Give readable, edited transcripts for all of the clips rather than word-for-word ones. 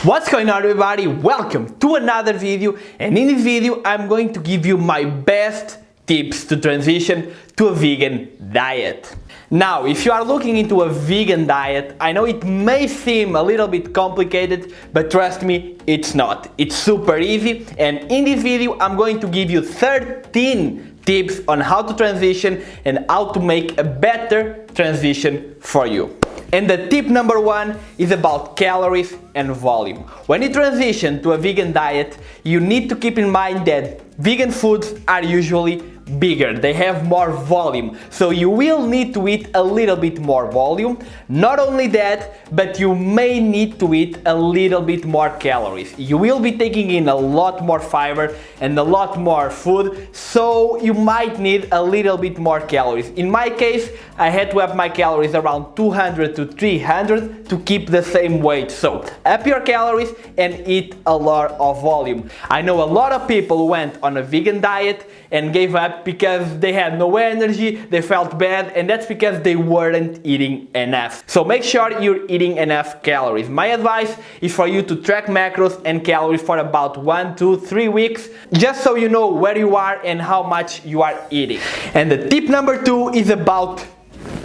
What's going on, everybody? Welcome to another video, and in this video I'm going to give you my best tips to transition to a vegan diet. Now, if you are looking into a vegan diet, I know it may seem a little bit complicated, but trust me, it's not. It's super easy, and in this video I'm going to give you 13 tips on how to transition and how to make a better transition for you. And the tip number one is about calories and volume. When you transition to a vegan diet, you need to keep in mind that vegan foods are usually bigger, they have more volume, so you will need to eat a little bit more volume. Not only that, but you may need to eat a little bit more calories. You will be taking in a lot more fiber and a lot more food, so you might need a little bit more calories. In my case, I had to have my calories around 200 to 300 to keep the same weight, so up your calories and eat a lot of volume. I know a lot of people who went on a vegan diet and gave up because they had no energy, they felt bad, and that's because they weren't eating enough. So make sure you're eating enough calories. My advice is for you to track macros and calories for about 1, 2, 3 weeks, just so you know where you are and how much you are eating. And the tip number 2 is about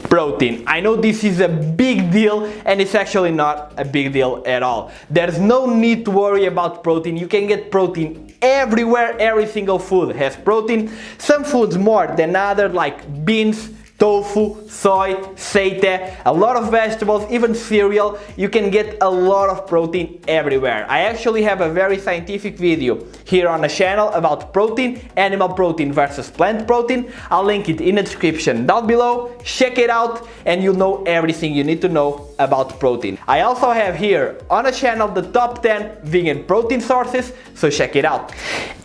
protein. I know this is a big deal, and it's actually not a big deal at all. There's no need to worry about protein. You can get protein everywhere. Every single food has protein. Some foods more than others, like beans, tofu, soy, seitan, a lot of vegetables, even cereal. You can get a lot of protein everywhere. I actually have a very scientific video here on the channel about protein, animal protein versus plant protein. I'll link it in the description down below. Check it out and you'll know everything you need to know about protein. I also have here on the channel the top 10 vegan protein sources, so check it out.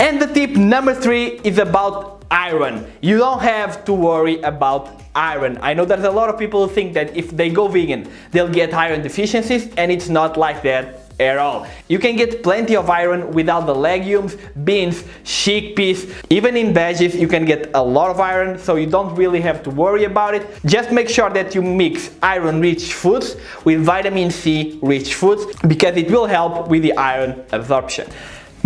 And the tip number 3 is about iron. You don't have to worry about iron. I know there's a lot of people who think that if they go vegan, they'll get iron deficiencies, and it's not like that at all. You can get plenty of iron without the legumes, beans, chickpeas, even in veggies you can get a lot of iron, so you don't really have to worry about it. Just make sure that you mix iron-rich foods with vitamin C rich foods, because it will help with the iron absorption.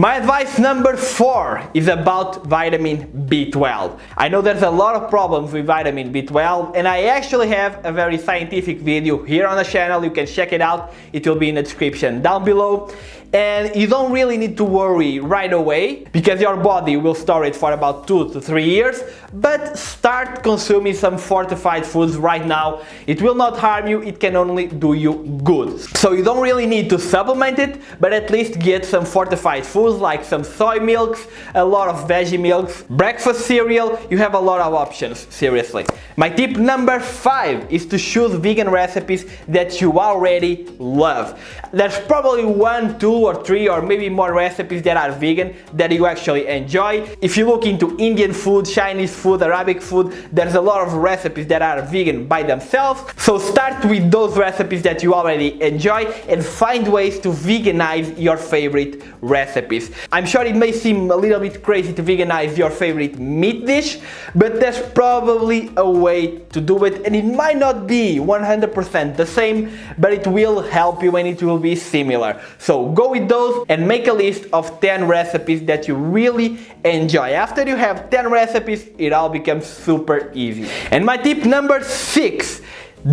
My advice number 4 is about vitamin B12. I know there's a lot of problems with vitamin B12, and I actually have a very scientific video here on the channel. You can check it out. It will be in the description down below. And you don't really need to worry right away, because your body will store it for about 2 to 3 years, but start consuming some fortified foods right now. It will not harm you, it can only do you good. So you don't really need to supplement it, but at least get some fortified foods like some soy milks, a lot of veggie milks, breakfast cereal. You have a lot of options, seriously. My tip number 5 is to choose vegan recipes that you already love. There's probably 1, 2 or 3 or maybe more recipes that are vegan that you actually enjoy. If you look into Indian food, Chinese food, Arabic food, there's a lot of recipes that are vegan by themselves. So start with those recipes that you already enjoy and find ways to veganize your favorite recipes. I'm sure it may seem a little bit crazy to veganize your favorite meat dish, but there's probably a way to do it, and it might not be 100% the same, but it will help you and it will be similar. So go with those and make a list of 10 recipes that you really enjoy. After you have 10 recipes, it all becomes super easy. And my tip number 6,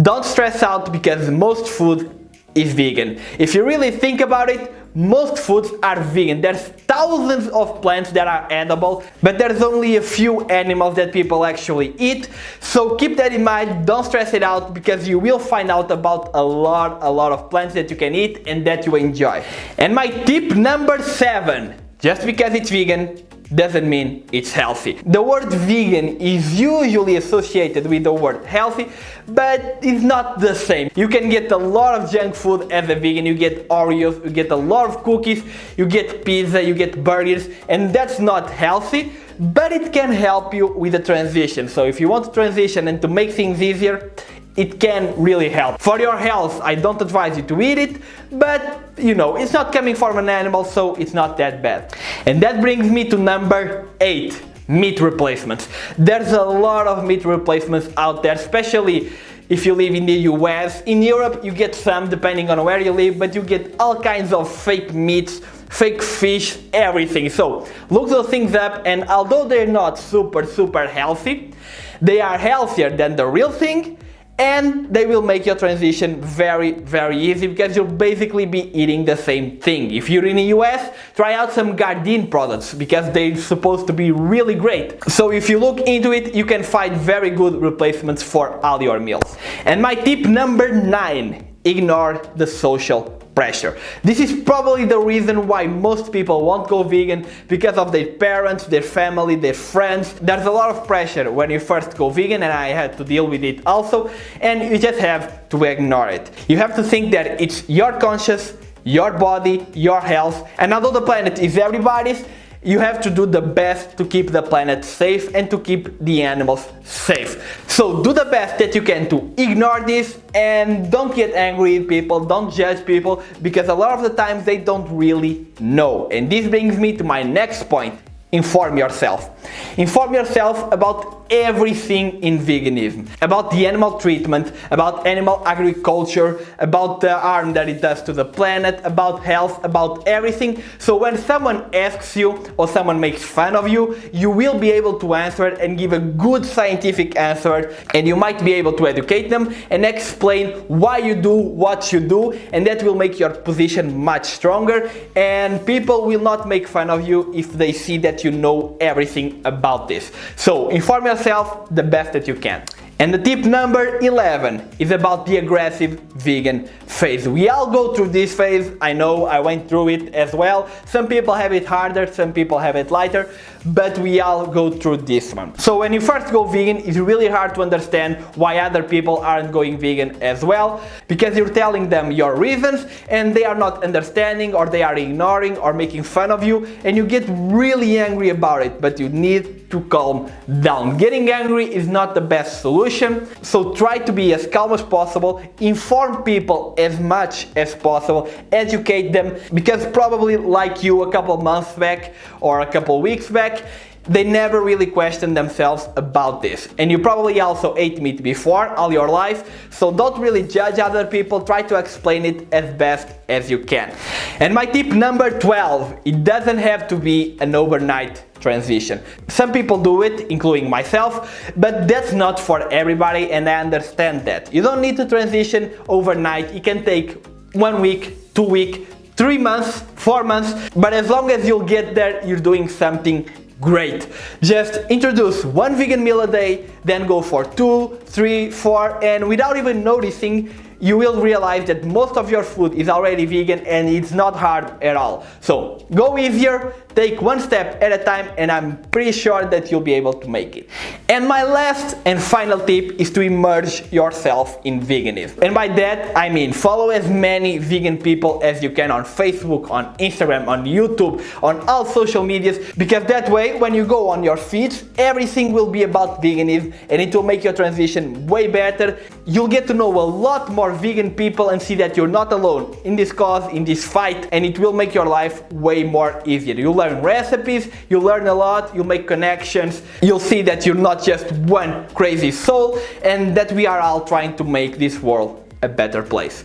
don't stress out because most food is vegan. If you really think about it, most foods are vegan. There's thousands of plants that are edible, but there's only a few animals that people actually eat. So keep that in mind, don't stress it out, because you will find out about a lot of plants that you can eat and that you enjoy. And my tip number 7, just because it's vegan doesn't mean it's healthy. The word vegan is usually associated with the word healthy, but it's not the same. You can get a lot of junk food as a vegan. You get Oreos, you get a lot of cookies, you get pizza, you get burgers, and that's not healthy, but it can help you with the transition. So if you want to transition and to make things easier, it can really help. For your health, I don't advise you to eat it, but you know, it's not coming from an animal, so it's not that bad. And that brings me to number 8, meat replacements. There's a lot of meat replacements out there, especially if you live in the US. In Europe you get some depending on where you live, but you get all kinds of fake meats, fake fish, everything. So look those things up, and although they're not super healthy, they are healthier than the real thing, and they will make your transition very easy, because you'll basically be eating the same thing. If you're in the US, try out some Gardein products, because they're supposed to be really great. So if you look into it, you can find very good replacements for all your meals. And my tip number 9, ignore the social pressure. This is probably the reason why most people won't go vegan, because of their parents, their family, their friends. There's a lot of pressure when you first go vegan, and I had to deal with it also, and you just have to ignore it. You have to think that it's your conscience, your body, your health, and although the planet is everybody's, you have to do the best to keep the planet safe and to keep the animals safe. So do the best that you can to ignore this, and don't get angry at people, don't judge people, because a lot of the times they don't really know. And this brings me to my next point. Inform yourself. Inform yourself about everything in veganism, about the animal treatment, about animal agriculture, about the harm that it does to the planet, about health, about everything. So when someone asks you or someone makes fun of you, you will be able to answer it and give a good scientific answer, and you might be able to educate them and explain why you do what you do, and that will make your position much stronger, and people will not make fun of you if they see that you know everything about this. So inform yourself the best that you can. And the tip number 11 is about the aggressive vegan phase. We all go through this phase. I know, I went through it as well. Some people have it harder, some people have it lighter, but we all go through this one. So when you first go vegan, it's really hard to understand why other people aren't going vegan as well, because you're telling them your reasons and they are not understanding, or they are ignoring or making fun of you, and you get really angry about it, but you need to calm down. Getting angry is not the best solution, so try to be as calm as possible, inform people as much as possible, educate them, because probably like you a couple months back or a couple weeks back, they never really questioned themselves about this. And you probably also ate meat before all your life, so don't really judge other people, try to explain it as best as you can. And my tip number 12, it doesn't have to be an overnight transition. Some people do it, including myself, but that's not for everybody, and I understand that. You don't need to transition overnight. It can take 1 week, 2 weeks, 3 months, 4 months, but as long as you'll get there, you're doing something great. Just introduce 1 vegan meal a day, then go for 2, 3, 4, and without even noticing, you will realize that most of your food is already vegan, and it's not hard at all. So go easier, take 1 step at a time, and I'm pretty sure that you'll be able to make it. And my last and final tip is to immerse yourself in veganism. And by that I mean follow as many vegan people as you can on Facebook, on Instagram, on YouTube, on all social medias, because that way when you go on your feeds, everything will be about veganism, and it will make your transition way better. You'll get to know a lot more vegan people and see that you're not alone in this cause, in this fight, and it will make your life way more easier. You'll learn recipes, you'll learn a lot, you'll make connections, you'll see that you're not just one crazy soul, and that we are all trying to make this world a better place.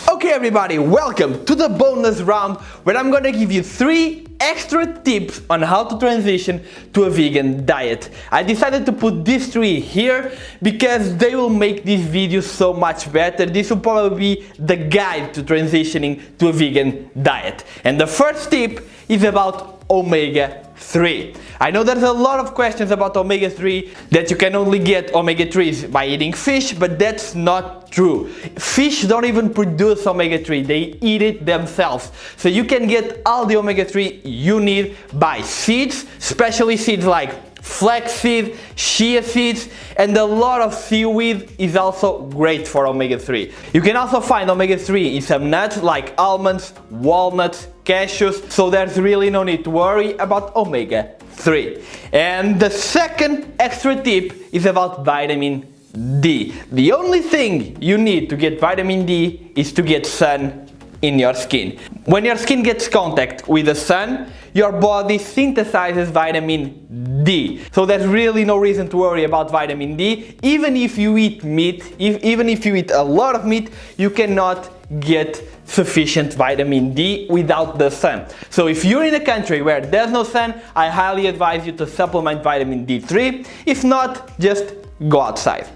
Okay everybody, welcome to the bonus round, where I'm gonna give you 3 extra tips on how to transition to a vegan diet. I decided to put these 3 here because they will make this video so much better. This will probably be the guide to transitioning to a vegan diet. And the first tip is about Omega-3. I know there's a lot of questions about Omega-3, that you can only get Omega-3s by eating fish, but that's not true. Fish don't even produce Omega-3, they eat it themselves. So you can get all the Omega-3 you need by seeds, especially seeds like flaxseed, chia seeds, and a lot of seaweed is also great for Omega-3. You can also find Omega-3 in some nuts like almonds, walnuts, cashews, so there's really no need to worry about Omega-3. And the second extra tip is about vitamin D. The only thing you need to get vitamin D is to get sun in your skin. When your skin gets contact with the sun, your body synthesizes vitamin D. So there's really no reason to worry about vitamin D. Even if you eat meat, even if you eat a lot of meat, you cannot get sufficient vitamin D without the sun. So if you're in a country where there's no sun, I highly advise you to supplement vitamin D3. If not, just go outside.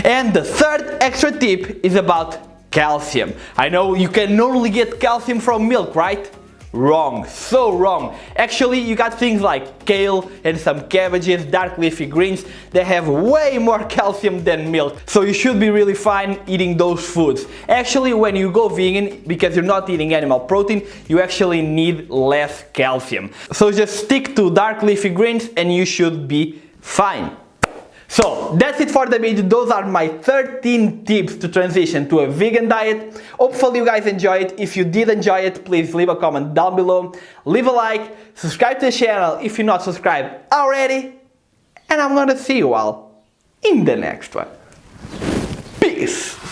And the third extra tip is about calcium. I know you can normally get calcium from milk, right? Wrong, so wrong. Actually, you got things like kale and some cabbages, dark leafy greens. They have way more calcium than milk, so you should be really fine eating those foods. Actually, when you go vegan, because you're not eating animal protein, you actually need less calcium. So just stick to dark leafy greens and you should be fine. So that's it for the video. Those are my 13 tips to transition to a vegan diet. Hopefully you guys enjoy it. If you did enjoy it, please leave a comment down below. Leave a like, subscribe to the channel if you're not subscribed already. And I'm gonna see you all in the next one. Peace!